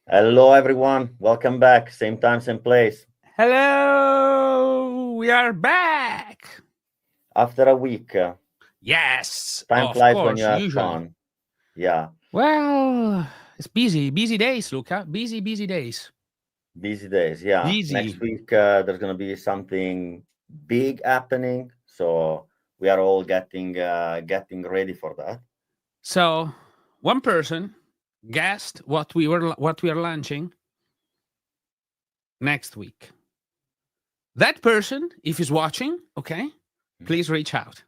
Hello, everyone. Welcome back. Same time, same place. Hello, we are back. After a week. Yes, Time of flies course, when you have usually. fun. Yeah. Well, it's busy days, Luca. Busy days. Busy days. Yeah. Busy. Next week, there's going to be something big happening. So we are all getting ready for that. So, one person guessed what we are launching next week. That person, if he's watching, okay, please reach out.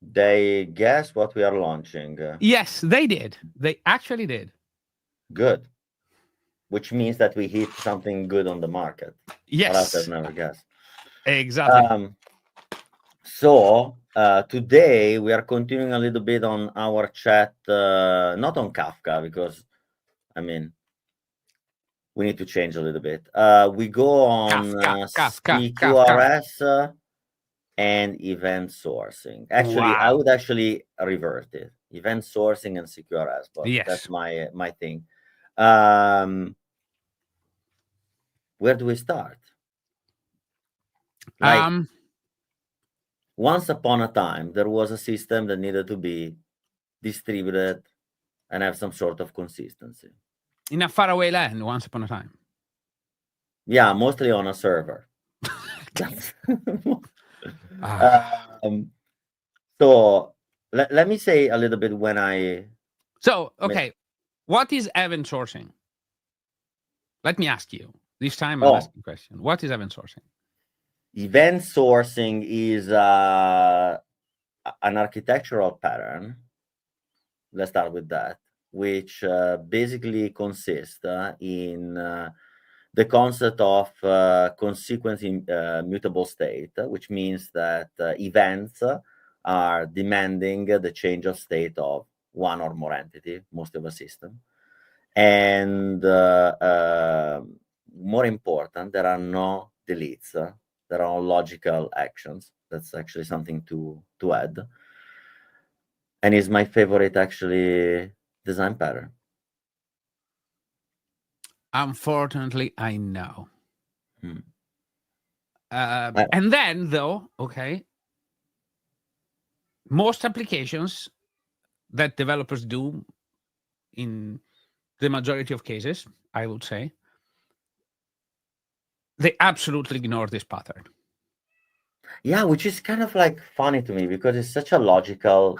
They guess what we are launching. Yes, they did. They actually did. Good. Which means that we hit something good on the market. Yes. I've never guessed. Exactly. So today we are continuing a little bit on our chat, not on Kafka, because I mean we need to change a little bit. We go on CQRS and event sourcing. Actually, I would actually revert it: event sourcing and CQRS, but that's my thing. Where do we start? Like, once upon a time, there was a system that needed to be distributed and have some sort of consistency. In a faraway land, once upon a time. Yeah, mostly on a server. So let me say a little bit when I... So, okay, what is event sourcing? Let me ask you. This time I'm asking a question. What is event sourcing? Event sourcing is an architectural pattern. Let's start with that, which basically consists in the concept of consequence immutable state, which means that events are demanding the change of state of one or more entity, most of a system. And more important, there are no deletes. There are logical actions. That's actually something to add. And is my favorite, actually, design pattern. Unfortunately, I know. And then, though, okay, most applications that developers do, in the majority of cases, I would say, they absolutely ignore this pattern. Yeah, which is kind of like funny to me because it's such a logical,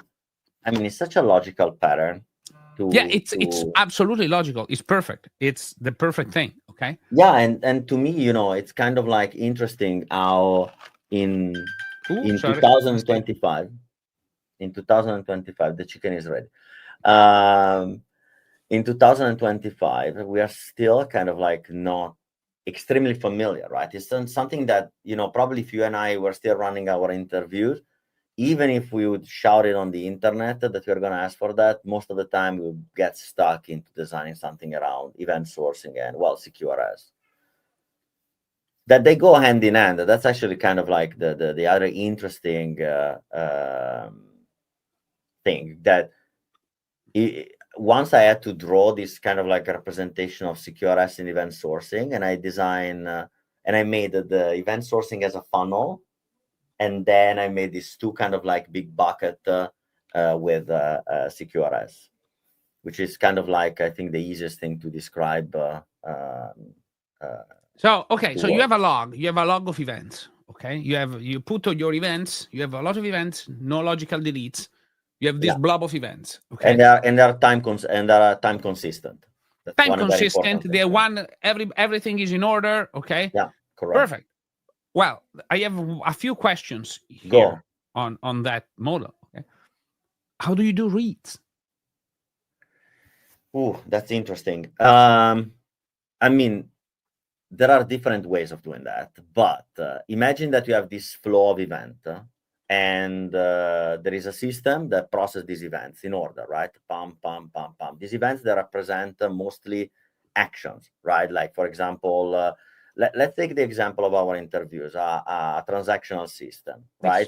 it's such a logical pattern. It's absolutely logical. It's perfect. It's the perfect thing. Okay. Yeah, and to me, it's kind of like interesting how in 2025, the chicken is ready. In 2025, we are still kind of like not extremely familiar, right? It's something that, probably if you and I were still running our interviews, even if we would shout it on the internet that we're going to ask for that, most of the time we would get stuck into designing something around event sourcing and, CQRS. That they go hand in hand. That's actually kind of like the other interesting thing, that once I had to draw this kind of like a representation of CQRS and event sourcing, and I design and I made the event sourcing as a funnel. And then I made these two kind of like big bucket with CQRS, which is kind of like, I think, the easiest thing to describe. So you have a log. You have a log of events. Okay, you put on your events. You have a lot of events, no logical deletes. You have this blob of events. Okay, and they are time consistent. That's time consistent. Everything is in order. Okay. Yeah, correct. Perfect. Well, I have a few questions here on that model. Okay. How do you do reads? Oh, that's interesting. There are different ways of doing that, but imagine that you have this flow of event, and there is a system that processes these events in order, right? Pam, pam, pam, pam. These events, they represent mostly actions, right? Like, for example, let's take the example of our interviews, a transactional system, right?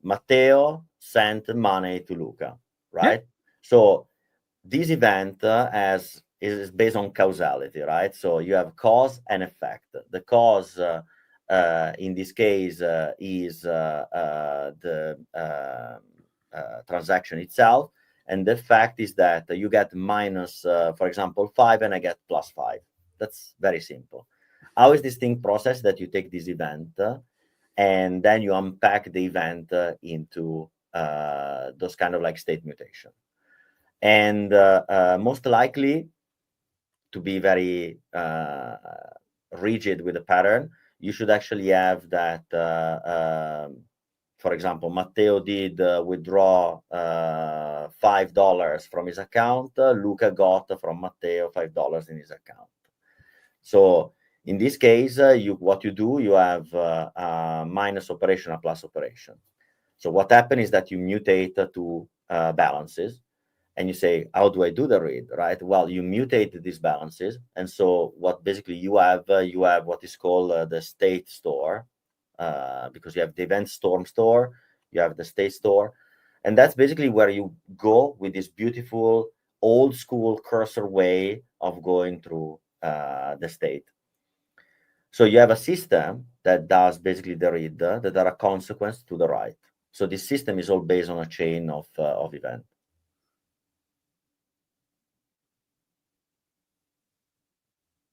Matteo sent money to Luca, right? So this event is based on causality, right? So you have cause and effect. The cause in this case is the transaction itself, and the fact is that you get minus, for example, 5, and I get plus 5. That's very simple. How is this thing processed? That you take this event and then you unpack the event into those kind of like state mutation. And most likely, to be very rigid with the pattern, you should actually have that, for example, Matteo did withdraw $5 from his account. Luca got from Matteo $5 in his account. So in this case, what you do, you have minus operation, a plus operation. So what happened is that you mutate to balances, and you say, how do I do the read, right? Well, you mutate these balances, and so what basically you have what is called the state store, because you have the event storm store, you have the state store, and that's basically where you go with this beautiful old school cursor way of going through the state. So you have a system that does basically the read that are a consequence to the write. So this system is all based on a chain of events.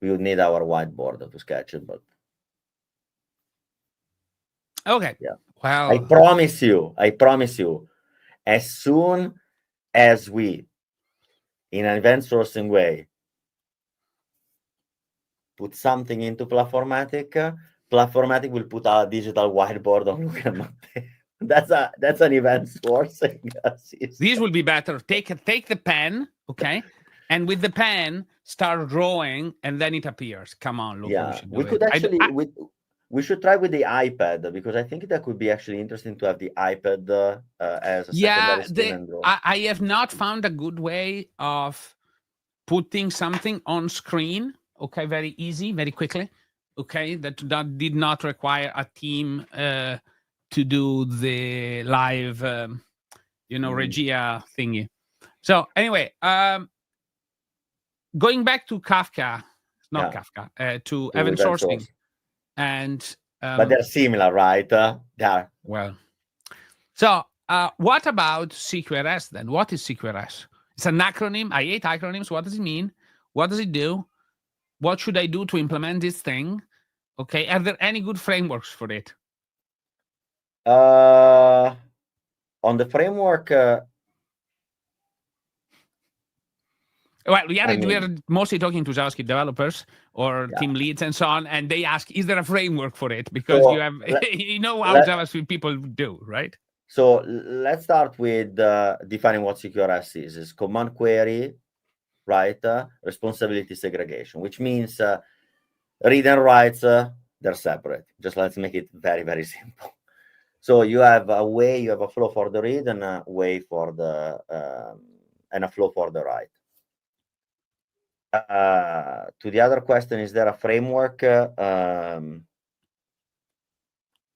We would need our whiteboard to sketch it, but okay. Yeah. Well, I promise you, as soon as we, in an event sourcing way, put something into Platformatic, Platformatic will put a digital whiteboard on Luca and Matteo. That's an event sourcing system. This will be better. Take the pen, okay, and with the pen start drawing, and then it appears. Come on, Luca. Yeah, we could actually we should try with the iPad, because I think that could be actually interesting to have the iPad as a secondary screen and draw. I have not found a good way of putting something on screen. Okay, very easy, very quickly. Okay, that did not require a team to do the live, Regia thingy. So anyway, going back to Kafka, not Kafka, to event sourcing, and but they're similar, right? They are. Well, so what about CQRS then? What is CQRS? It's an acronym. I hate acronyms. What does it mean? What does it do? What should I do to implement this thing? Okay, are there any good frameworks for it? On the framework, well, we are mostly talking to JavaScript developers or team leads and so on, and they ask, is there a framework for it? Because you have, how JavaScript people do, right? So let's start with defining what CQRS is. It's command query, right? Responsibility segregation, which means read and writes, they're separate. Just let's make it very, very simple. So you have a way, you have a flow for the read and a way for the and a flow for the write. To the other question, is there a framework?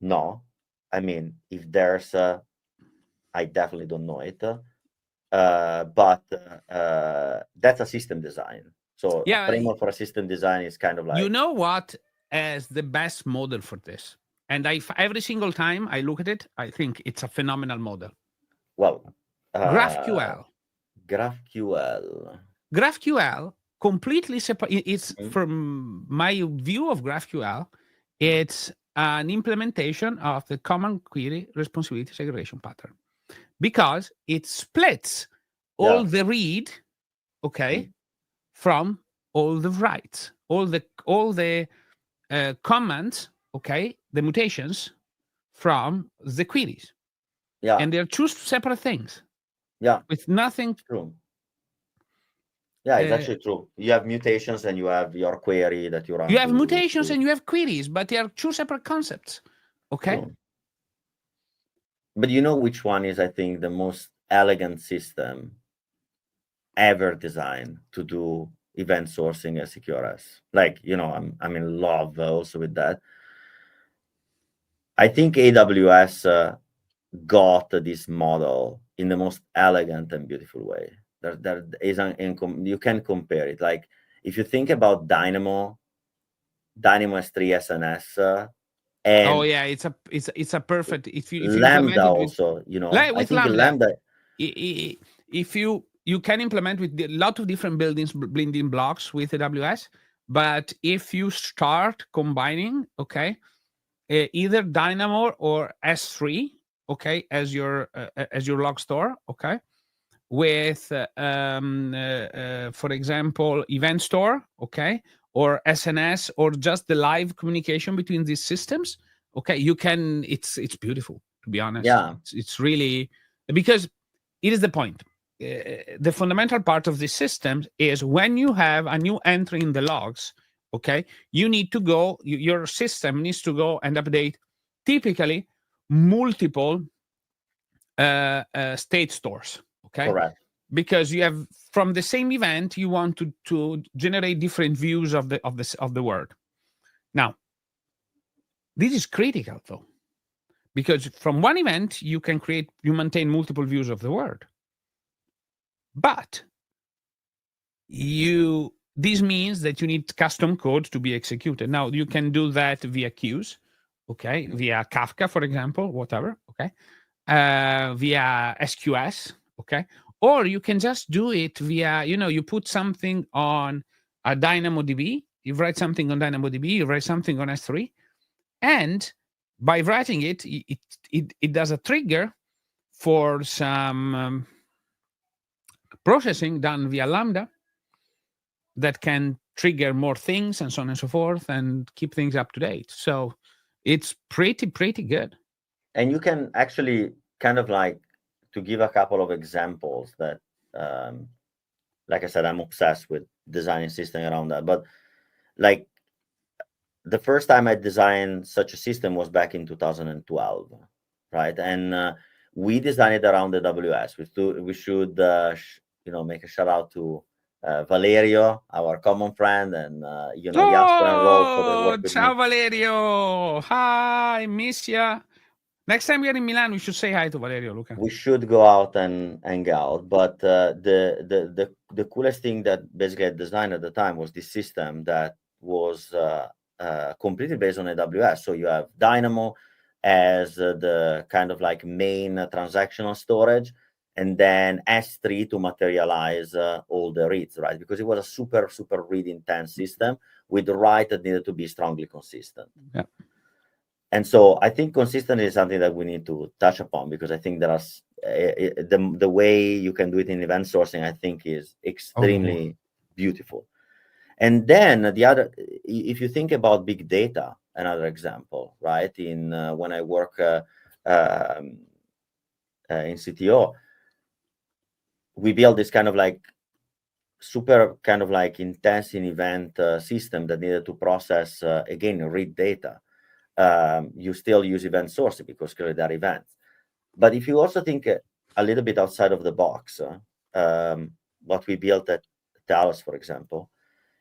No. I mean, if there's I definitely don't know it. But that's a system design. So a framework for a system design is kind of like, you know what is the best model for this? And every single time I look at it, I think it's a phenomenal model. Well, GraphQL. GraphQL completely separate. It's from my view of GraphQL, it's an implementation of the common query responsibility segregation pattern, because it splits all the read, from all the writes, all the comments, the mutations from the queries. Yeah. And they're two separate things. Yeah. With nothing. True. Yeah, it's actually true. You have mutations and you have your query that you run. You have mutations and you have queries, but they are two separate concepts. Okay. True. But you know which one is, I think, the most elegant system ever designed to do event sourcing as CQRS? Like, I'm in love also with that. I think AWS got this model in the most elegant and beautiful way. There isn't, you can compare it. Like if you think about Dynamo S3 SNS, and oh yeah, it's a perfect, if you implement Lambda it with, also, you know, like I with think Lambda, Lambda, if you can implement with a lot of different building blocks with AWS, but if you start combining, okay, either Dynamo or S3, okay, as your log store, okay, with for example event store, okay, or SNS, or just the live communication between these systems, okay, you can, it's beautiful, to be honest. yeah, It's really, because it is the point. The fundamental part of this system is when you have a new entry in the logs, okay, you need to go, your system needs to go and update typically multiple state stores, okay, correct. because you have, from the same event, you want to generate different views of the word. Now, this is critical though, because from one event you maintain multiple views of the word, but this means that you need custom code to be executed. Now you can do that via queues, okay, via Kafka, for example, whatever, okay, via SQS, okay, or you can just do it via, you put something on a DynamoDB, you write something on DynamoDB, you write something on S3, and by writing it, it does a trigger for some processing done via Lambda that can trigger more things and so on and so forth and keep things up to date. So it's pretty good. And you can actually kind of like, to give a couple of examples that, like I said, I'm obsessed with designing system around that. But like the first time I designed such a system was back in 2012, right? And we designed it around AWS. We should, make a shout out to Valerio, our common friend, and Jasper and Rolf for the work with Ciao me. Valerio. Hi, miss ya. Next time you're in Milan, we should say hi to Valerio, Luca. We should go out and hang out. But the coolest thing that basically I designed at the time was this system that was completely based on AWS. So you have Dynamo as the kind of like main transactional storage, and then S3 to materialize all the reads, right? Because it was a super read intense system with the write that needed to be strongly consistent. Yeah. And so I think consistency is something that we need to touch upon, because I think there are the way you can do it in event sourcing, I think, is extremely beautiful. And then the other, if you think about big data, another example, right? In when I work in CTO, we built this kind of like super kind of like intense in event system that needed to process again read data. You still use event sourcing because clearly there are events. But if you also think a little bit outside of the box, what we built at Talos, for example,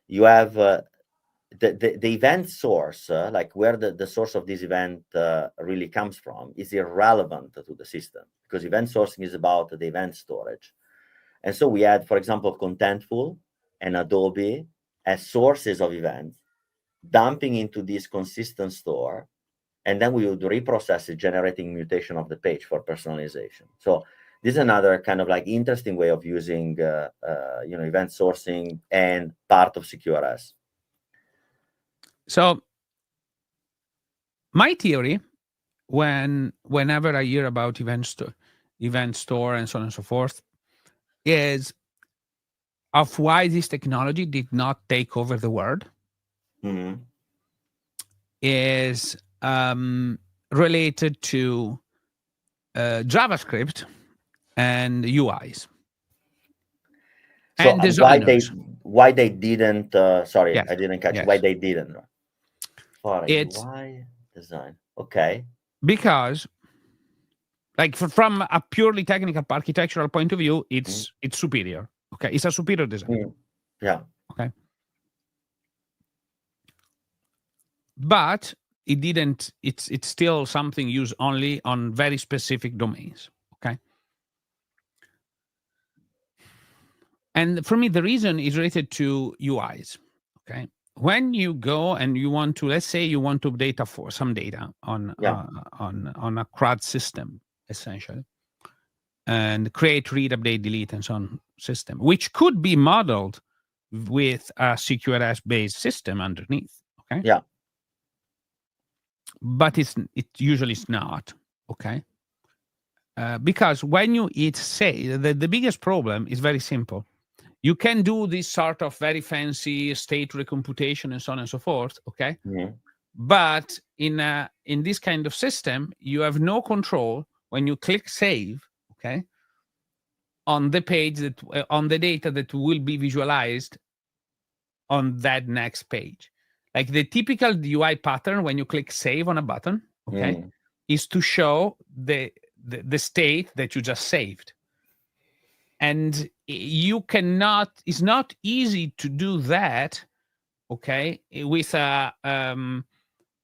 you have the event source, like where the source of this event really comes from, is irrelevant to the system, because event sourcing is about the event storage. And so we had, for example, Contentful and Adobe as sources of events, dumping into this consistent store, and then we would reprocess it, generating mutation of the page for personalization. So this is another kind of like interesting way of using event sourcing and part of CQRS. So my theory, whenever I hear about event store and so on and so forth, is of why this technology did not take over the world, is related to JavaScript and UIs. So and designers. why they didn't? Sorry, Yes, I didn't catch yes. why they didn't. For It's UI design, okay. because, like, from a purely technical architectural point of view, it's superior. Okay, it's a superior design. Yeah. Okay, but it didn't. It's still something used only on very specific domains. Okay. And for me, the reason is related to UIs. Okay. When you go and you want to, let's say you want to update for some data on a CRUD system, essentially, and create, read, update, delete, and so on system, which could be modeled with a CQRS based system underneath. Okay. Yeah. But it usually is not. Okay. Because when you hit save, the biggest problem is very simple. You can do this sort of very fancy state recomputation and so on and so forth. Okay. Mm-hmm. But in this kind of system, you have no control when you click save. Okay. On the page that on the data that will be visualized on that next page. Like the typical UI pattern when you click save on a button, okay, is to show the state that you just saved. And you cannot, it's not easy to do that, okay, with a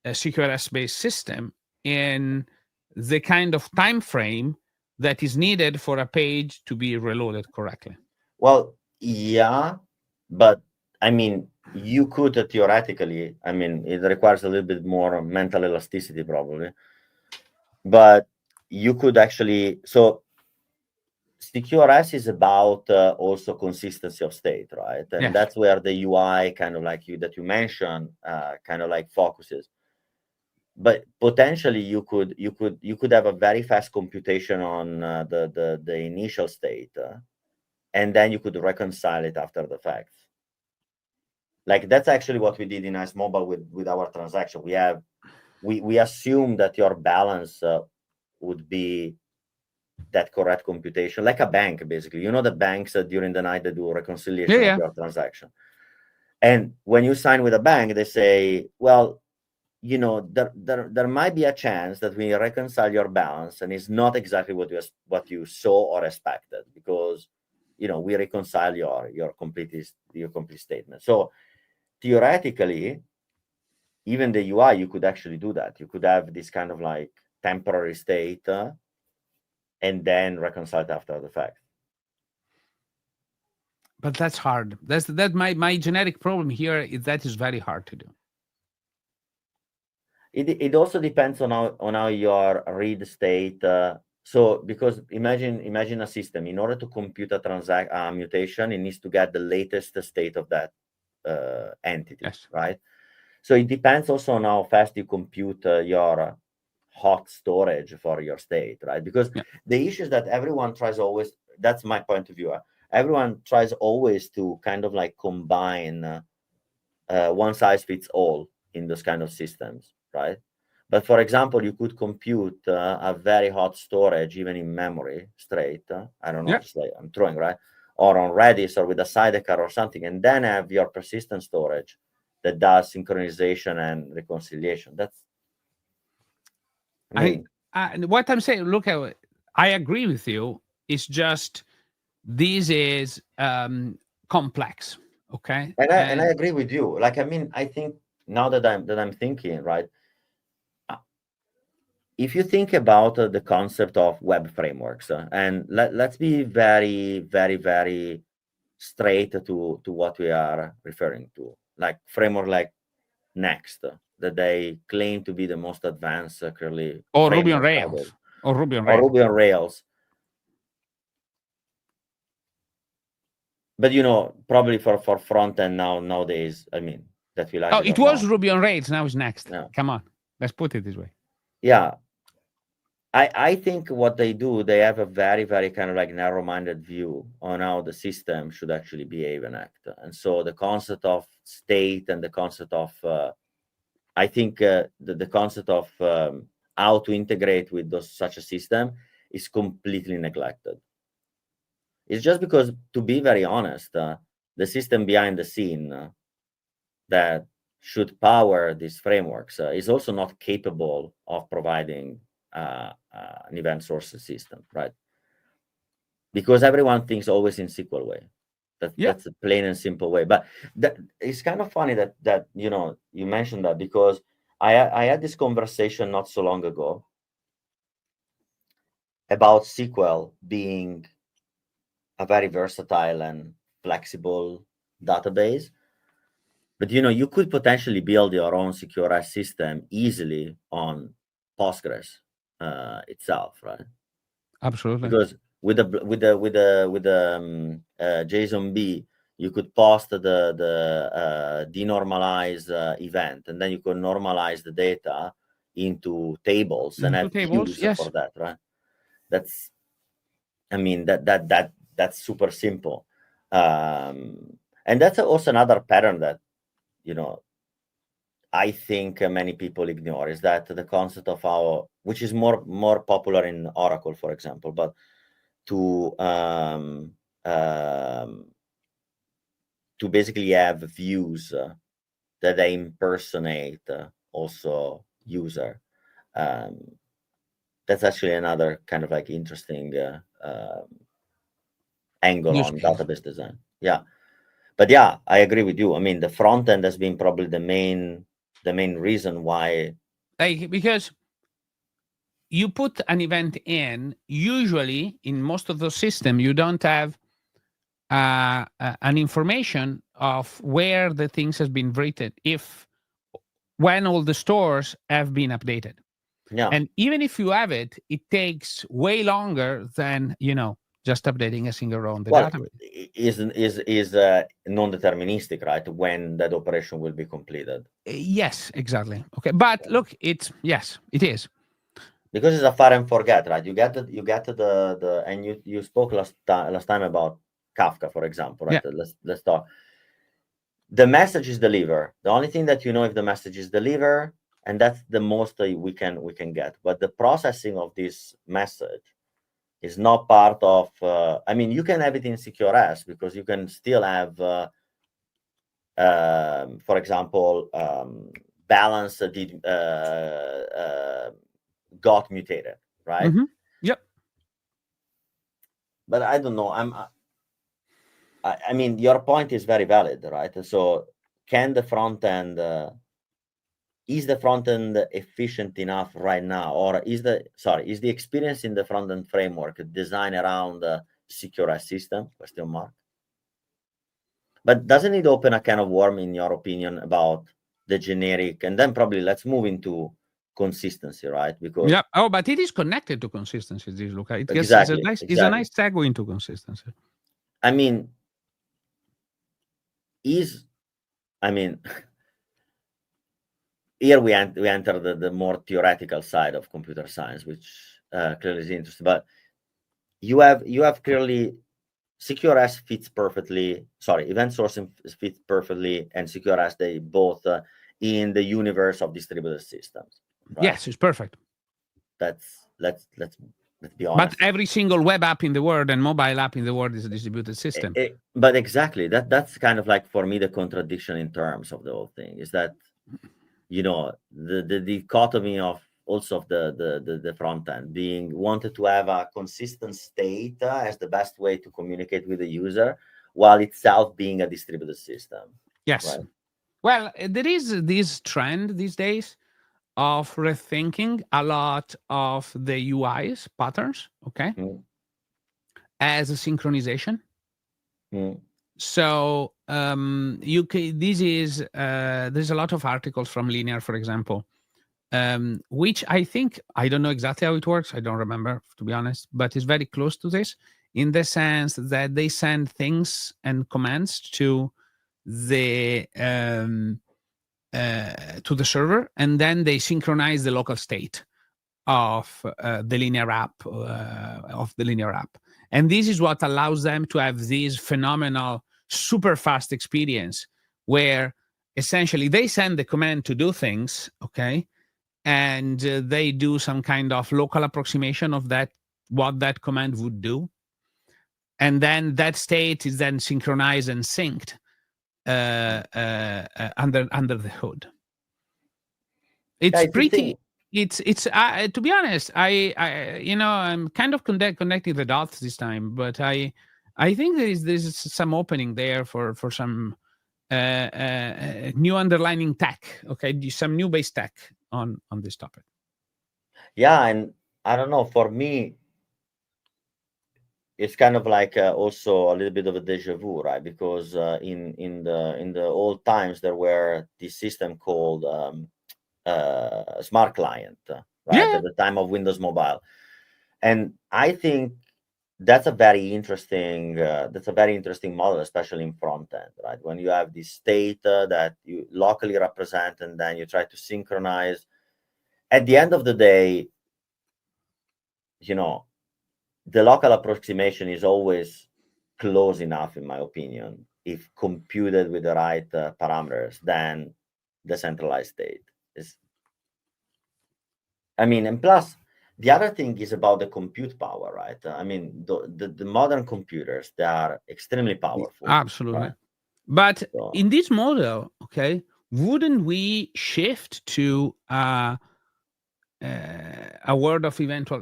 CQRS based system in the kind of time frame that is needed for a page to be reloaded correctly. Well, yeah, but I mean, you could theoretically, I mean, it requires a little bit more mental elasticity probably, but you could actually, so CQRS is about also consistency of state, right? And Yes. that's where the UI kind of like that you mentioned kind of like focuses. But potentially you could have a very fast computation on the initial state, and then you could reconcile it after the fact. Like that's actually what we did in Ice Mobile with our transaction. We assume that your balance would be that correct computation, like a bank, basically. You know, the banks during the night they do reconciliation of your transaction. And when you sign with a bank, they say, well, you know, there might be a chance that we reconcile your balance and it's not exactly what you saw or expected, because you know we reconcile your complete statement. So theoretically, even the UI, you could actually do that. You could have this kind of like temporary state and then reconcile it after the fact. But that's hard. That's my generic problem here is that is very hard to do. It also depends on how your read state. So because imagine a system, in order to compute a mutation, it needs to get the latest state of that entity, Yes. right? So it depends also on how fast you compute your hot storage for your state, right? Because the issue is that everyone tries always, that's my point of view, everyone tries always to kind of like combine one size fits all in those kind of systems, right? But for example, you could compute a very hot storage even in memory straight. I don't know, just like I'm throwing, right? Or on Redis or with a sidecar or something, and then have your persistent storage that does synchronization and reconciliation. That's, I mean, what I'm saying, look, I agree with you. It's just this is complex, okay? And I agree with you. Like, I mean, I think now that I'm thinking, right? If you think about the concept of web frameworks, and let's be very, very, very straight to what we are referring to, like framework like Next, that they claim to be the most advanced, clearly, or Ruby on Rails, or Ruby on Rails. But you know, probably for front end nowadays, I mean, that we like. Oh, it was Ruby on Rails. Now it's Next. No. Come on, let's put it this way. Yeah. I think what they do, they have a very, very kind of like narrow-minded view on how the system should actually behave and act. And so the concept of state and the concept of, I think the concept of how to integrate with such a system is completely neglected. It's just because, to be very honest, the system behind the scene that should power these frameworks is also not capable of providing an event source system, right? Because everyone thinks always in SQL way. That's a plain and simple way. But it's kind of funny that you know you mentioned that, because I had this conversation not so long ago about SQL being a very versatile and flexible database. But you could potentially build your own CQRS system easily on Postgres itself, right? Absolutely. Because with the JSON-B, you could post the denormalize event, and then you could normalize the data into tables and have tables, views yes. for that, right? That's, I mean, that's super simple, and that's also another pattern that I think many people ignore, is that the concept of which is more popular in Oracle, for example, but to basically have views that they impersonate also user. That's actually another kind of like interesting angle Use on case. database design. Yeah, but yeah, I agree with you. I mean, the front end has been probably the main reason why. Because you put an event in, usually in most of those systems, you don't have an information of where the things has been written, when all the stores have been updated. Yeah. And even if you have it, it takes way longer than just updating a single row on the database. Is non-deterministic, right? When that operation will be completed. Yes, exactly. Okay, but look, it is. Because it's a fire and forget, right? You get the and you spoke last time about Kafka, for example, right? Yeah. Let's talk. The message is delivered. The only thing that if the message is delivered, and that's the most we can get. But the processing of this message is not part of. I mean, you can have it in CQRS because you can still have, for example, balance got mutated, right? Mm-hmm. Yep. But I don't know. I mean, your point is very valid, right? So, can the front end is the front end efficient enough right now, or is the experience in the front end framework designed around the CQRS system? Question mark. But doesn't it open a can of worm, in your opinion, about the generic? And then probably let's move into consistency, right? Because Yeah. Oh, but it is connected to consistency. This look, exactly. it's a nice segue into consistency. I mean, here we enter the more theoretical side of computer science, which clearly is interesting. But you have clearly CQRS fits perfectly. Sorry, event sourcing fits perfectly, and CQRS, they both in the universe of distributed systems. Right? Yes, it's perfect. Let's be honest. But every single web app in the world and mobile app in the world is a distributed system. But exactly, that's kind of like, for me, the contradiction in terms of the whole thing is that the dichotomy of also of the front end being wanted to have a consistent state as the best way to communicate with the user, while itself being a distributed system. Yes. Right? Well, there is this trend these days of rethinking a lot of the UIs patterns, okay, as a synchronization. So this is there's a lot of articles from Linear, for example, which I think, I don't know exactly how it works. I don't remember, to be honest, but it's very close to this in the sense that they send things and commands to the server, and then they synchronize the local state of the Linear app and this is what allows them to have this phenomenal super fast experience where essentially they send the command to do things, okay, and they do some kind of local approximation of what that command would do, and then that state is then synchronized and synced under the hood. It's pretty. It's to be honest, I I'm kind of connecting the dots this time, but I think there's some opening there for some new underlining tech. Okay, some new base tech on this topic. Yeah, and I don't know. For me, it's kind of like also a little bit of a deja vu, right? Because in the old times there were this system called Smart Client, right? Yeah. At the time of Windows Mobile, and I think that's a very interesting model, especially in front end, right? When you have this state that you locally represent, and then you try to synchronize. At the end of the day, you know, the local approximation is always close enough, in my opinion, if computed with the right parameters, than the centralized state is. I mean, and plus, the other thing is about the compute power, right? I mean, the modern computers, they are extremely powerful. Absolutely. Right? But So, in this model, okay, wouldn't we shift to a word of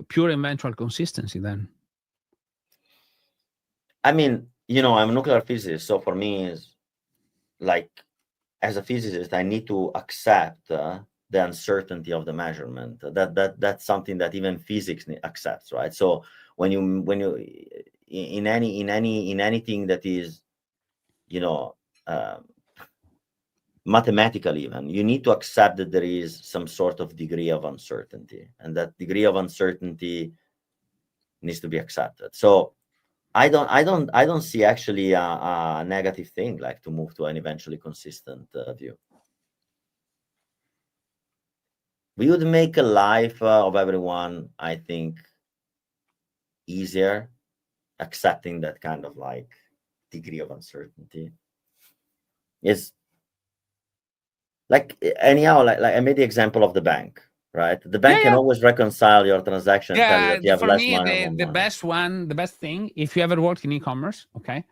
pure eventual consistency then? I mean, I'm a nuclear physicist, so for me, is like, as a physicist, I need to accept the uncertainty of the measurement. That's something that even physics accepts, right? So when you in anything that is, uh, mathematical, even, you need to accept that there is some sort of degree of uncertainty, and that degree of uncertainty needs to be accepted. So I don't see actually a negative thing, like, to move to an eventually consistent view. We would make a life of everyone, I think, easier, accepting that kind of like degree of uncertainty. Is like, anyhow, like I made the example of the bank, right? The bank can Yeah. always reconcile your transaction and tell you Yeah, that you have for less me, money or more the money. the best thing, if you ever worked in e-commerce, okay,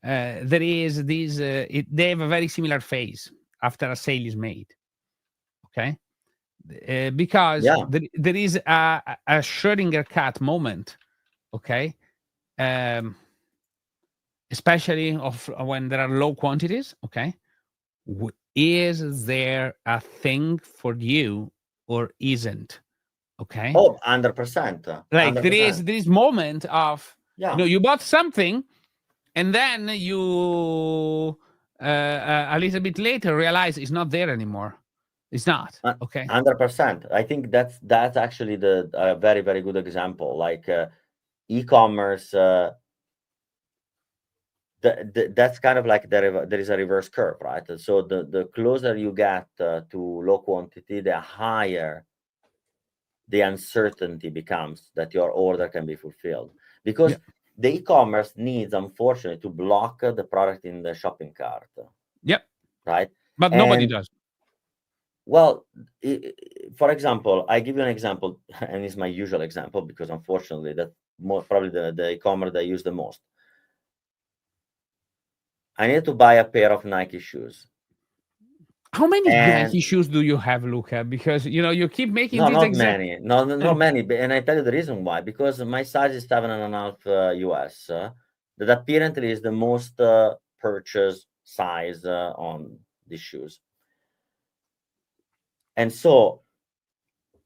there is this. They have a very similar phase after a sale is made, okay, because Yeah. there is a Schrodinger cat moment, okay, um, especially of when there are low quantities, okay. Is there a thing for you or isn't? Okay. Oh, 100%. Like there 100%. is this moment of, Yeah. you bought something and then you a little bit later realize it's not there anymore. It's not. Okay. 100%. I think that's actually the very, very good example. Like, e-commerce, that's kind of like there is a reverse curve, right? So the closer you get to low quantity, the higher the uncertainty becomes that your order can be fulfilled, because Yeah. the e-commerce needs, unfortunately, to block the product in the shopping cart, Yep. right? But nobody And, does. well, for example, I give you an example, and it's my usual example because, unfortunately, that's probably the e-commerce that I use the most. I need to buy a pair of Nike shoes. How many And Nike shoes do you have, Luca? Because you keep making no, these not exact. many. No, not many. And I tell you the reason why. Because my size is 7.5 US. That apparently is the most purchased size on these shoes. And so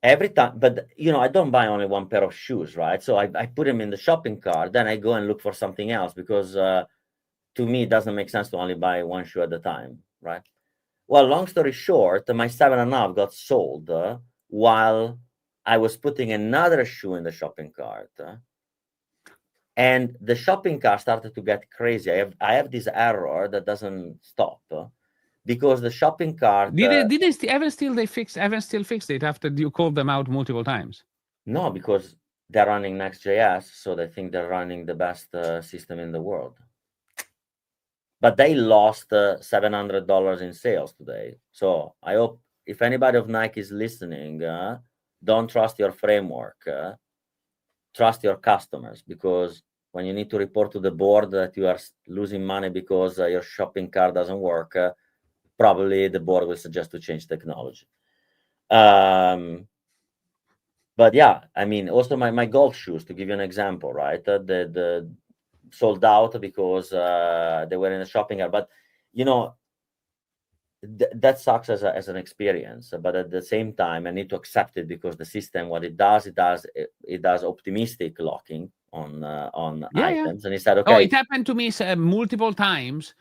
every time, but I don't buy only one pair of shoes, right? So I put them in the shopping cart. Then I go and look for something else, because to me, it doesn't make sense to only buy one shoe at a time, right? Well, long story short, my 7.5 got sold while I was putting another shoe in the shopping cart, and the shopping cart started to get crazy. I have this error that doesn't stop, because the shopping cart. Did they haven't still fixed it after you called them out multiple times? No, because they're running Next.js, so they think they're running the best system in the world. But they lost $700 in sales today. So I hope, if anybody of Nike is listening, don't trust your framework. Trust your customers, because when you need to report to the board that you are losing money because your shopping cart doesn't work, probably the board will suggest to change technology. But yeah, I mean, also my golf shoes, to give you an example, right? The sold out because they were in the shopping cart. But that sucks as an experience. But at the same time, I need to accept it, because the system, what it does optimistic locking, items, and he said, Oh, okay. it happened to me multiple times,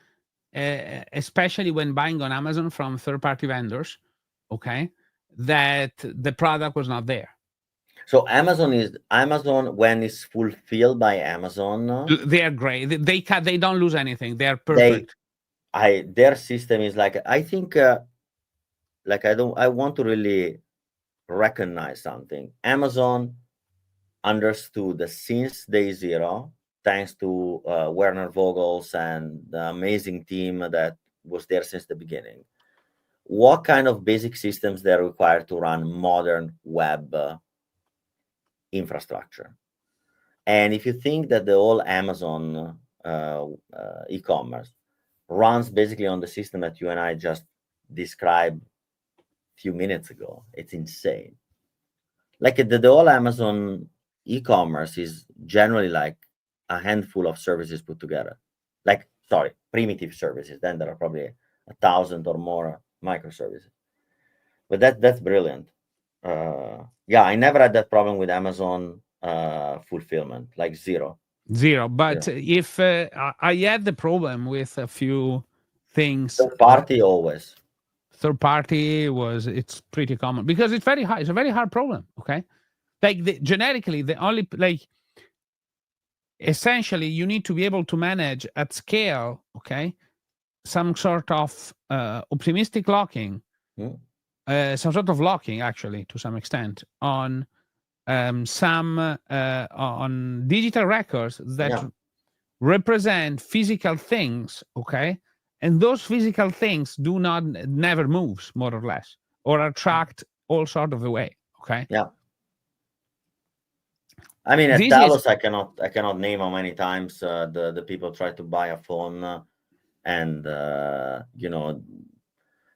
especially when buying on Amazon from third-party vendors. Okay, that the product was not there. So Amazon when it's fulfilled by Amazon, They are great. They don't lose anything. They are perfect. Their system is like, I think, like I want to really recognize something. Amazon understood that since day zero, thanks to Werner Vogels and the amazing team that was there since the beginning, what kind of basic systems they're required to run modern web infrastructure. And if you think that the whole Amazon e-commerce runs basically on the system that you and I just described a few minutes ago, it's insane. Like the whole Amazon e-commerce is generally like a handful of services put together. Like, sorry, primitive services. Then there are probably 1,000 or more microservices. But that's brilliant. Yeah, I never had that problem with Amazon fulfillment, like zero. But if I had the problem with a few things, third party always. Third party it's pretty common because it's very hard. It's a very hard problem. Okay, like generically, the only like essentially you need to be able to manage at scale. Okay, some sort of optimistic locking, some sort of locking actually to some extent on some on digital records that represent physical things, okay, and those physical things never moves, more or less, or are tracked all sort of the way. Okay. Yeah. I mean, at Dallas, I cannot name how many times the people try to buy a phone, and you know,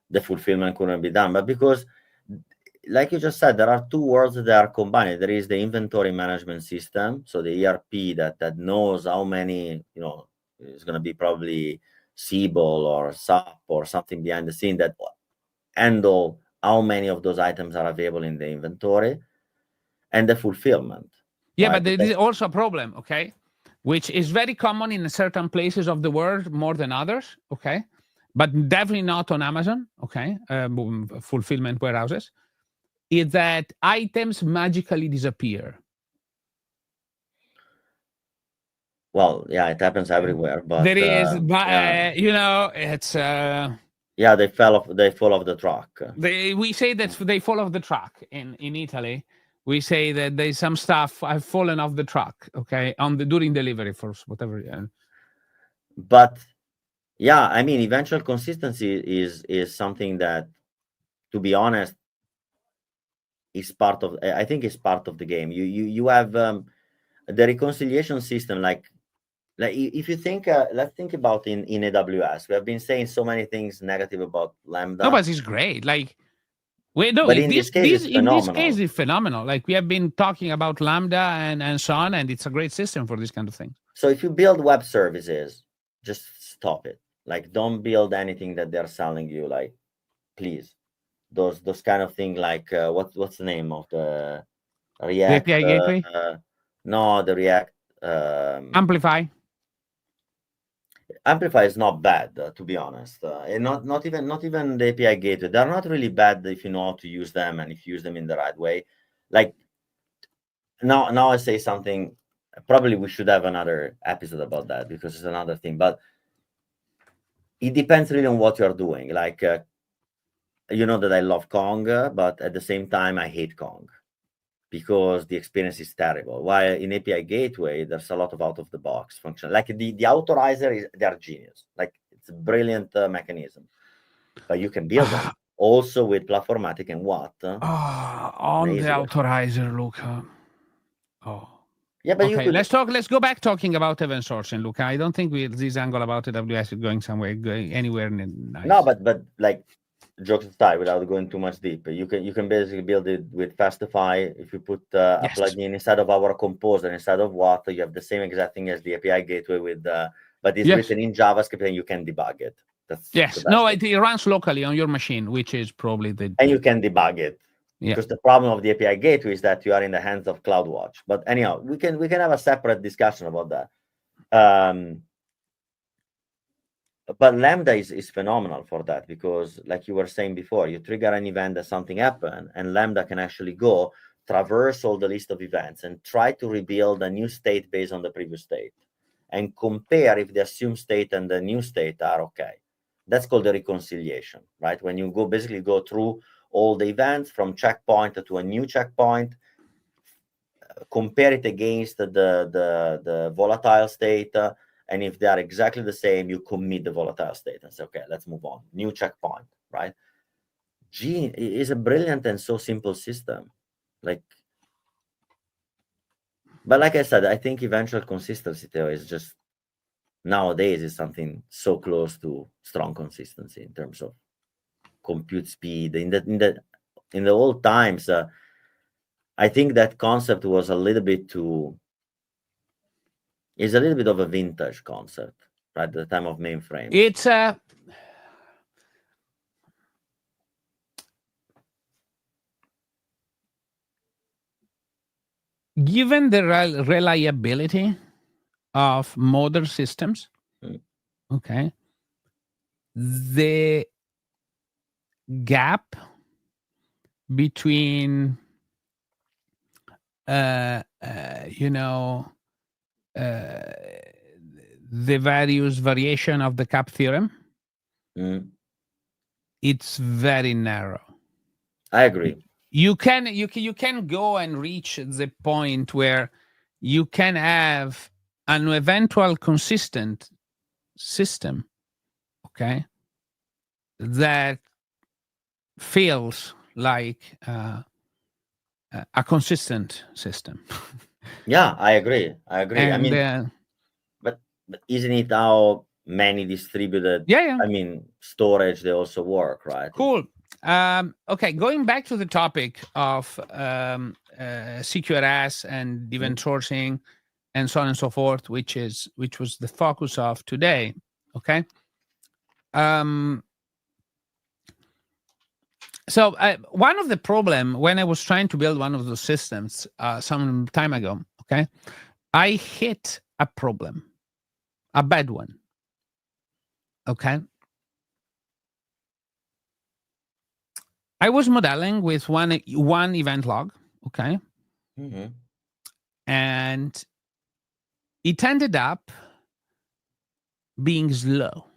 the fulfillment couldn't be done, but because, like you just said, there are two worlds that are combined. There is the inventory management system, so the ERP that knows how many, you know, it's going to be probably Siebel or SAP or something behind the scene that handle how many of those items are available in the inventory, and the fulfillment. Yeah, right? But there is also a problem, okay, which is very common in certain places of the world more than others, okay, but definitely not on Amazon, okay, fulfillment warehouses, is that items magically disappear. Well, yeah, it happens everywhere, but there is, you know, it's yeah, they fall off the truck. We say that they fall off the truck in Italy. We say that there's some stuff have fallen off the truck, okay, during delivery for whatever reason. But yeah, I mean, eventual consistency is something that, to be honest, is part of. I think is part of the game. You have the reconciliation system, like if you think, let's think about in AWS. We have been saying so many things negative about Lambda. No, but it's great. Like, but in this case, it's phenomenal. Like, we have been talking about Lambda and so on, and it's a great system for this kind of thing. So if you build web services, just stop it. Like, don't build anything that they're selling you. Like, please, those kind of thing. Like, what's the name of the React? The API gateway? No, the React. Amplify. Amplify is not bad, to be honest. And not even the API gateway. They're not really bad if you know how to use them and if you use them in the right way. Like, now I say something. Probably we should have another episode about that because it's another thing. But it depends really on what you're doing. Like, you know that I love Kong, but at the same time I hate Kong because the experience is terrible. While in API gateway, there's a lot of out-of-the-box function. Like the authorizer they're genius. Like, it's a brilliant mechanism. But you can build them also with Platformatic and what? On the authorizer, Luca. Oh. Yeah, but okay, let's go back talking about event sourcing, Luca. I don't think this angle about AWS is going anywhere nice. No, but like, jokes aside, without going too much deep, you can basically build it with Fastify. If you put a plugin inside of our composer, inside of what, you have the same exact thing as the API gateway with, but it's written in JavaScript and you can debug it. That's no, it runs locally on your machine, which is probably and you can debug it. Because the problem of the API gateway is that you are in the hands of CloudWatch. But anyhow, we can have a separate discussion about that. But Lambda is phenomenal for that, because like you were saying before, you trigger an event that something happened, and Lambda can actually go traverse all the list of events and try to rebuild a new state based on the previous state and compare if the assumed state and the new state are okay. That's called the reconciliation, right? When you basically go through all the events from checkpoint to a new checkpoint, compare it against the volatile state, and if they are exactly the same, you commit the volatile state and say, okay, let's move on. New checkpoint, right? G is a brilliant and so simple system. But like I said, I think eventual consistency theory is just nowadays is something so close to strong consistency in terms of compute speed. In the old times, I think that concept was a little bit is a little bit of a vintage concept, right? At the time of mainframes. It's given the reliability of modern systems, okay, the gap between the variation of the cap theorem, it's very narrow. I agree. You can go and reach the point where you can have an eventual consistent system, okay, that feels like a consistent system. Yeah, I agree. And, I mean, but isn't it how many distributed? Yeah. I mean, storage they also work, right? Cool. Okay, going back to the topic of CQRS and event sourcing and so on and so forth, which was the focus of today. Okay. So one of the problem when I was trying to build one of those systems some time ago, okay, I hit a problem, a bad one. Okay. I was modeling with one event log, okay, and it ended up being slow.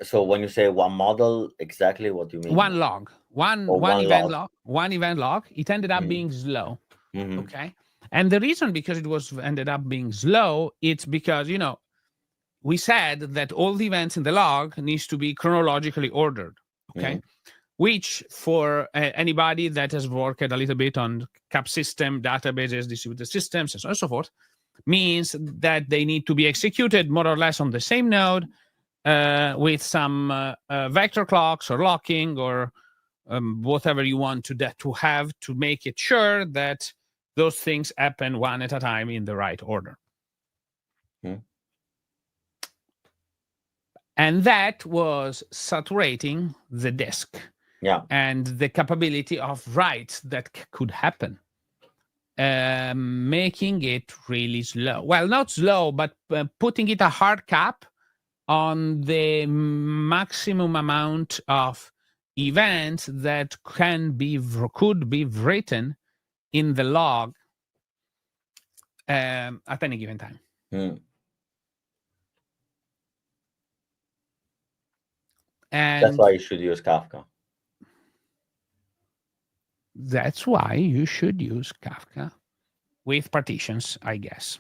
So when you say one model, exactly what do you mean? One log, one event log. It ended up being slow. Okay, and the reason because it ended up being slow, it's because we said that all the events in the log needs to be chronologically ordered. Okay, which for anybody that has worked a little bit on cap system, databases, distributed systems, and so on and so forth, means that they need to be executed more or less on the same node with some vector clocks or locking or whatever you want to have to make it sure that those things happen one at a time in the right order. And that was saturating the disk. Yeah. And the capability of writes that could happen, making it really slow. Well, not slow, but putting it a hard cap on the maximum amount of events that could be written in the log at any given time. And that's why you should use Kafka. That's why you should use Kafka with partitions, I guess.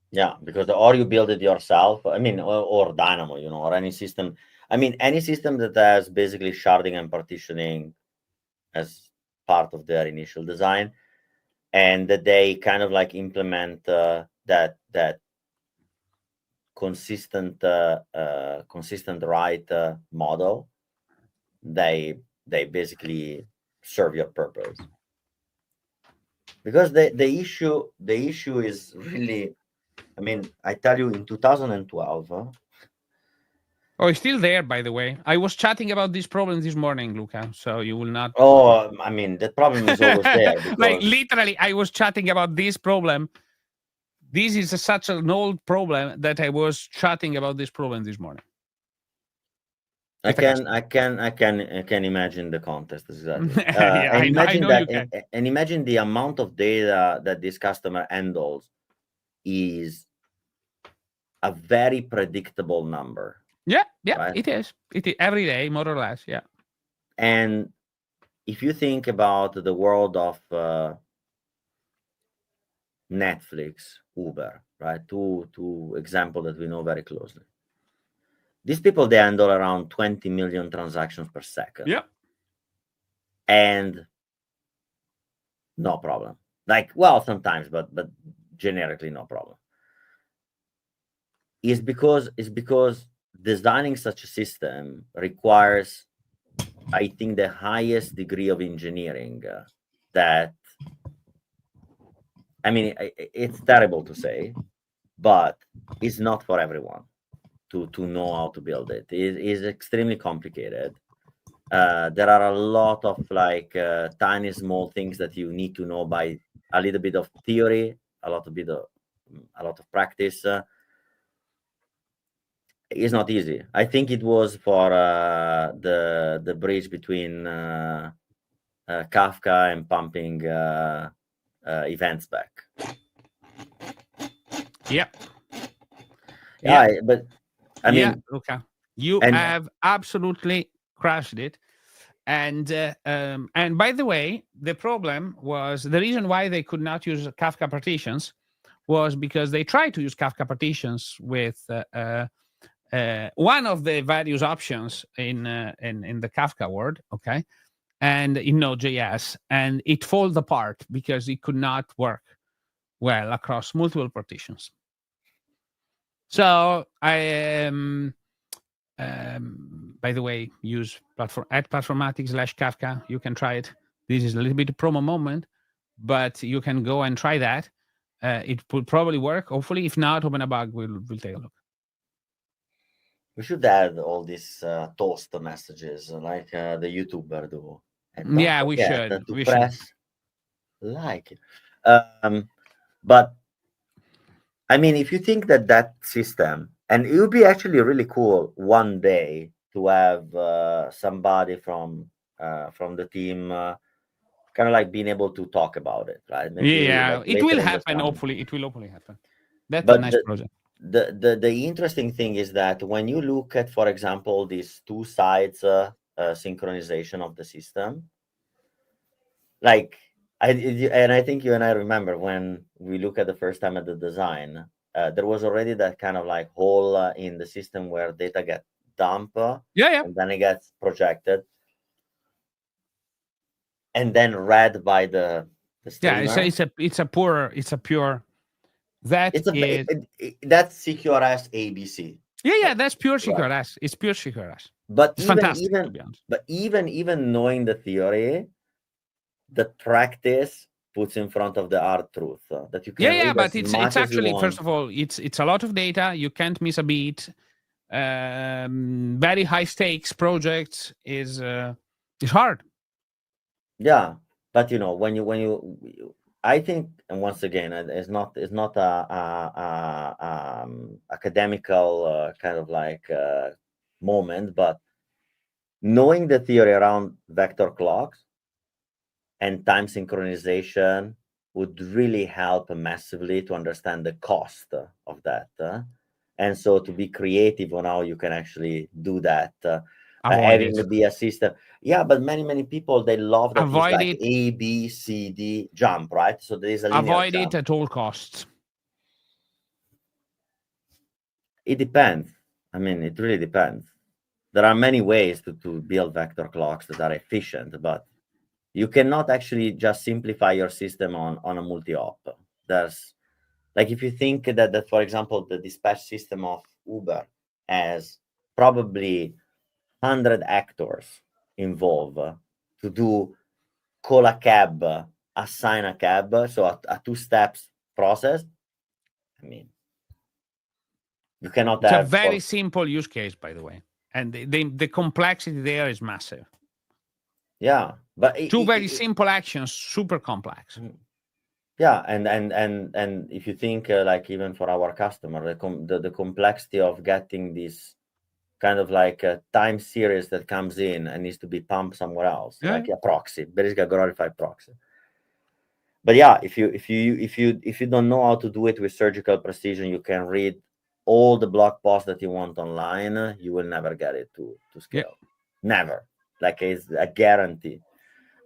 Yeah, because or you build it yourself. I mean, or Dynamo, or any system. I mean, any system that has basically sharding and partitioning as part of their initial design, and that they kind of like implement that consistent write model. They basically serve your purpose. Because the issue is really, I mean, I tell you, in 2012, Oh, it's still there, by the way. I was chatting about this problem this morning, Luca. So you will not. Oh, I mean, the problem is always there Like because literally, I was chatting about this problem. This is such an old problem that I was chatting about this problem this morning. I can imagine the context exactly. Yeah, And I imagine know that, you can. and imagine the amount of data that this customer handles is a very predictable number. Yeah, right? it is. It is every day, more or less. Yeah. And if you think about the world of Netflix, Uber, right? Two examples that we know very closely. These people, they handle around 20 million transactions per second. Yeah. And no problem. Like, well, sometimes, but generically no problem. It's because designing such a system requires, I think, the highest degree of engineering that, I mean, it's terrible to say, but it's not for everyone to know how to build it. It is extremely complicated. There are a lot of like tiny small things that you need to know by a little bit of theory, a lot of practice. It's not easy. I think it was for the bridge between Kafka and pumping events back. Yeah. Yeah, but I mean, okay. You have absolutely crushed it. And by the way, the problem was the reason why they could not use Kafka partitions was because they tried to use Kafka partitions with one of the various options in the Kafka world, okay, and in Node.js, and it falls apart because it could not work well across multiple partitions. So I by the way, use @platformatic/Kafka. You can try it. This is a little bit of promo moment, but you can go and try that. It will probably work. Hopefully, if not, open a bug. We'll take a look. We should add all these toast messages like the YouTuber do. And Yeah, we should. To press like. But I mean, if you think that system, and it would be actually really cool one day to have somebody from the team kind of like being able to talk about it, right? Maybe yeah, like it will later in the happen. summer. Hopefully, it will hopefully happen. That's But a nice project. The interesting thing is that when you look at, for example, these two sides synchronization of the system, like I think you and I remember when we look at the first time at the design, there was already that kind of like hole in the system where data gets dumped, and then it gets projected, and then read by the streamer. Yeah, it's a pure. That's CQRS ABC. Yeah, that's pure CQRS. It's pure CQRS. But it's fantastic, to be honest. But even knowing the theory, the practice puts in front of the hard truth that you can read but as much it's actually, as you want. first of all, it's a lot of data. You can't miss a beat. Very high stakes projects is hard. Yeah, but you know when you I think, and once again, it's not a academical kind of like moment, but knowing the theory around vector clocks and time synchronization would really help massively to understand the cost of that. And so to be creative on how you can actually do that, having to be a system. Yeah, but many people, they love that it's like A, B, C, D jump, right? So there is a linear avoid jump. it at all costs. It depends. I mean, it really depends. There are many ways to build vector clocks that are efficient, but you cannot actually just simplify your system on a multi-op. There's like, if you think that for example, the dispatch system of Uber has probably 100 actors involved to do call a cab, assign a cab, so a two steps process. I mean, You cannot It's a have very simple use case, by the way, and the complexity there is massive. Yeah, but Two very simple actions, super complex. Yeah, and if you think like even for our customer, the complexity of getting this kind of like a time series that comes in and needs to be pumped somewhere else, like a proxy, basically a glorified proxy. But yeah, if you don't know how to do it with surgical precision, you can read all the blog posts that you want online. You will never get it to scale. Never. Like it's a guarantee.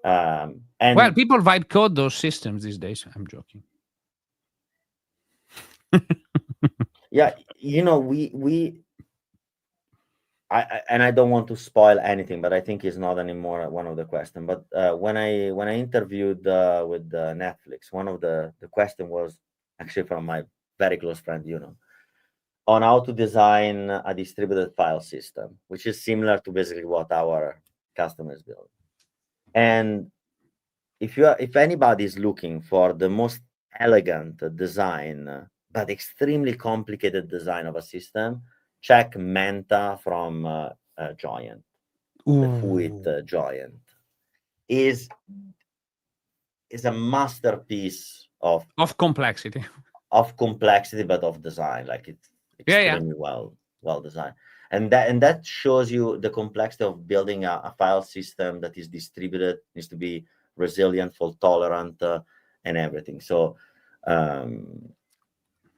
And well, people vibe code those systems these days. I'm joking. Yeah, I don't want to spoil anything, but I think it's not anymore one of the questions. But when I interviewed with Netflix, one of the question was actually from my very close friend, on how to design a distributed file system, which is similar to basically what our customers build. And if anybody is looking for the most elegant design but extremely complicated design of a system, check Menta from Giant. The Fuit Giant is a masterpiece of complexity, but of design. Like it's extremely well designed, and that shows you the complexity of building a file system that is distributed, needs to be resilient, fault tolerant, and everything. So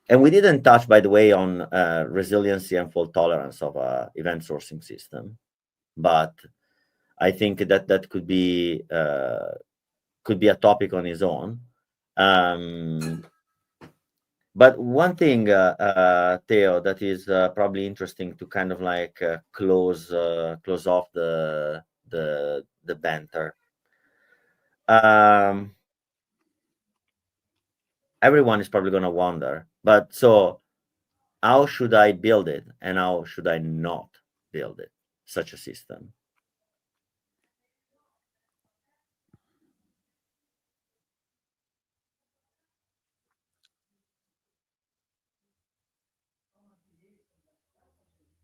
and we didn't touch, by the way, on resiliency and fault tolerance of a event sourcing system, but I think that could be a topic on its own. But one thing, Theo, that is probably interesting to kind of like close off the banter. Everyone is probably going to wonder, but so how should I build it and how should I not build it, such a system?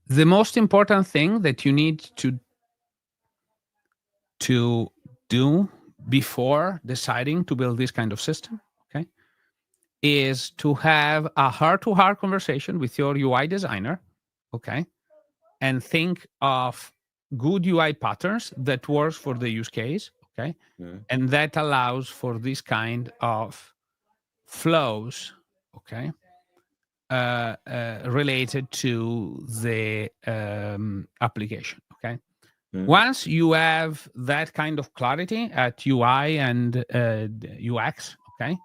The most important thing that you need to do before deciding to build this kind of system, okay, is to have a heart-to-heart conversation with your UI designer, okay, and think of good UI patterns that works for the use case, okay, and that allows for this kind of flows, okay, related to the application, okay. Once you have that kind of clarity at UI and UX, okay,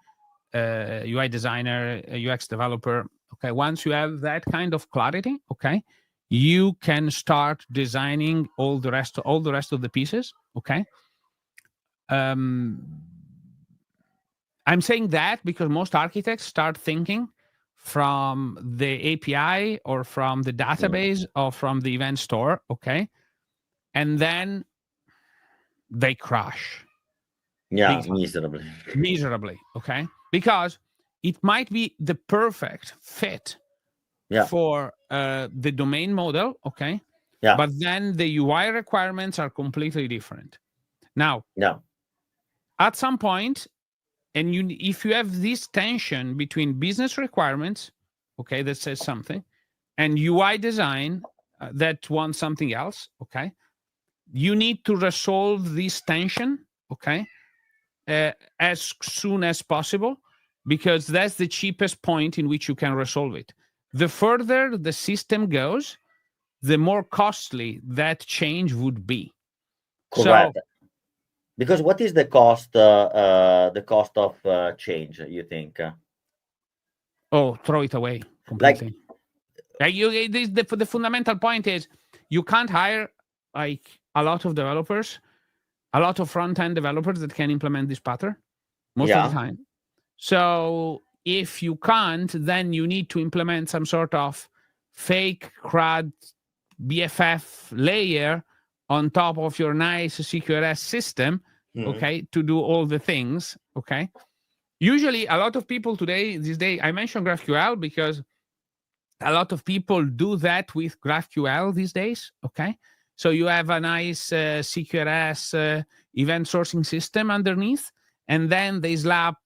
UI designer, UX developer, okay, once you have that kind of clarity, okay, you can start designing all the rest of the pieces, okay. I'm saying that because most architects start thinking from the API or from the database or from the event store, okay, and then they crash. Yeah, miserably. Okay, because it might be the perfect fit for the domain model, okay, but then the UI requirements are completely different. Now, at some point, and if you have this tension between business requirements, okay, that says something, and UI design that wants something else, okay, you need to resolve this tension, okay, as soon as possible, because that's the cheapest point in which you can resolve it. The further the system goes, the more costly that change would be. Correct. Because what is the cost of change, you think? Oh, throw it away completely. The fundamental point is you can't hire like a lot of developers, a lot of front-end developers that can implement this pattern most of the time. So if you can't, then you need to implement some sort of fake CRUD BFF layer on top of your nice CQRS system, okay, to do all the things, okay? Usually, a lot of people these days, I mentioned GraphQL because a lot of people do that with GraphQL these days. Okay, so you have a nice CQRS event sourcing system underneath, and then they slap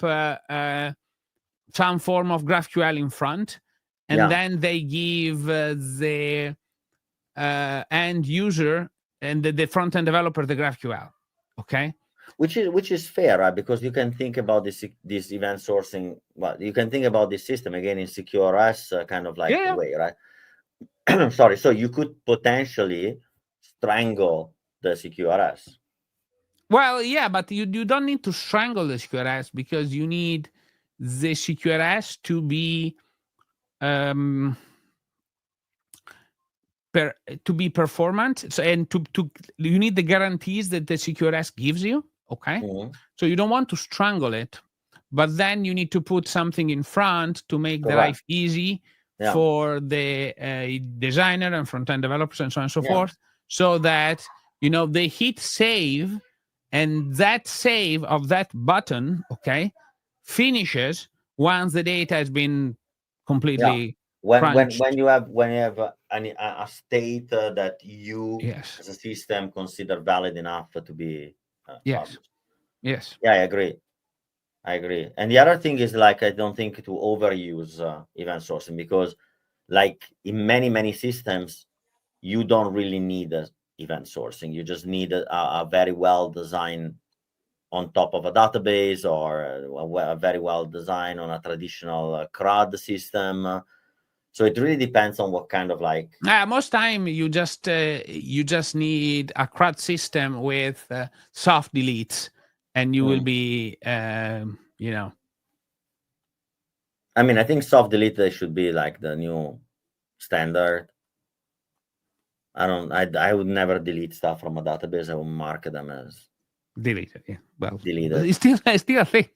some form of GraphQL in front, and then they give the end user and the front end developer the GraphQL. Okay, which is fair, right? Because you can think about this event sourcing. Well, you can think about this system again in CQRS kind of like way, right? Sorry, so you could potentially strangle the CQRS. Well, yeah, but you don't need to strangle the CQRS, because you need the CQRS to be performant. So, and to you need the guarantees that the CQRS gives you. Okay, so you don't want to strangle it, but then you need to put something in front to make the life easy for the designer and front-end developers and so on and so forth, so that they hit save, and that save of that button, okay, finishes once the data has been completely when you have a state that you as a system consider valid enough to be published. Yes. Yeah, I agree. And the other thing is, like, I don't think to overuse event sourcing, because like in many systems you don't really need event sourcing. You just need a very well designed on top of a database, or a very well designed on a traditional CRUD system. So it really depends on what kind of like. Most time you just need a CRUD system with soft deletes, and you will be I mean, I think soft delete should be like the new standard. I would never delete stuff from a database. I would mark them as deleted. Yeah, well, deleted. It's still a thing.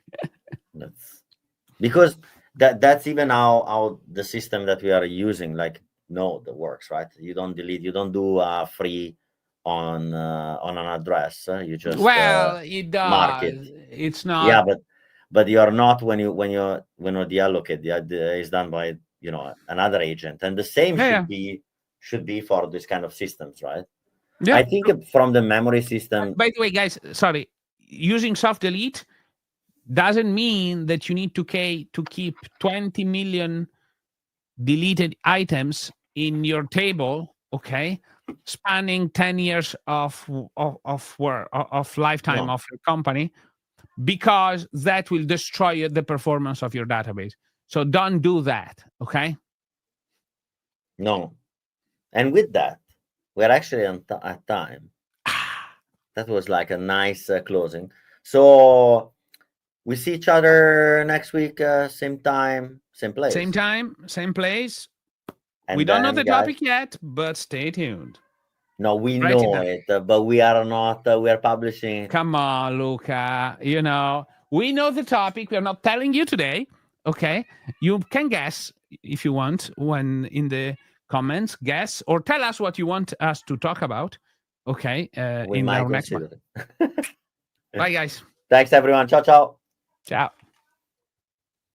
Because that's even how the system that we are using, like Node, works, right? You don't delete. You don't do free on an address. You just it does. mark it. It's not. Yeah, but you are not when you deallocate. The is done by another agent, and the same should be for this kind of systems, right? Yeah. I think from the memory system. By the way, guys, sorry, using soft delete doesn't mean that you need to keep 20 million deleted items in your table, okay, spanning 10 years of lifetime of your company, because that will destroy the performance of your database. So don't do that, okay? No. And with that, we're actually at time. That was like a nice closing. So we see each other next week, same time, same place. Same time, same place. And we don't know the topic yet, but stay tuned. No, we know it, but we are not. We are publishing. Come on, Luca. We know the topic. We are not telling you today. Okay, you can guess if you want when in the comments. Guess or tell us what you want us to talk about. Okay, in our next one. Bye, guys. Thanks, everyone. Ciao, ciao. Ciao.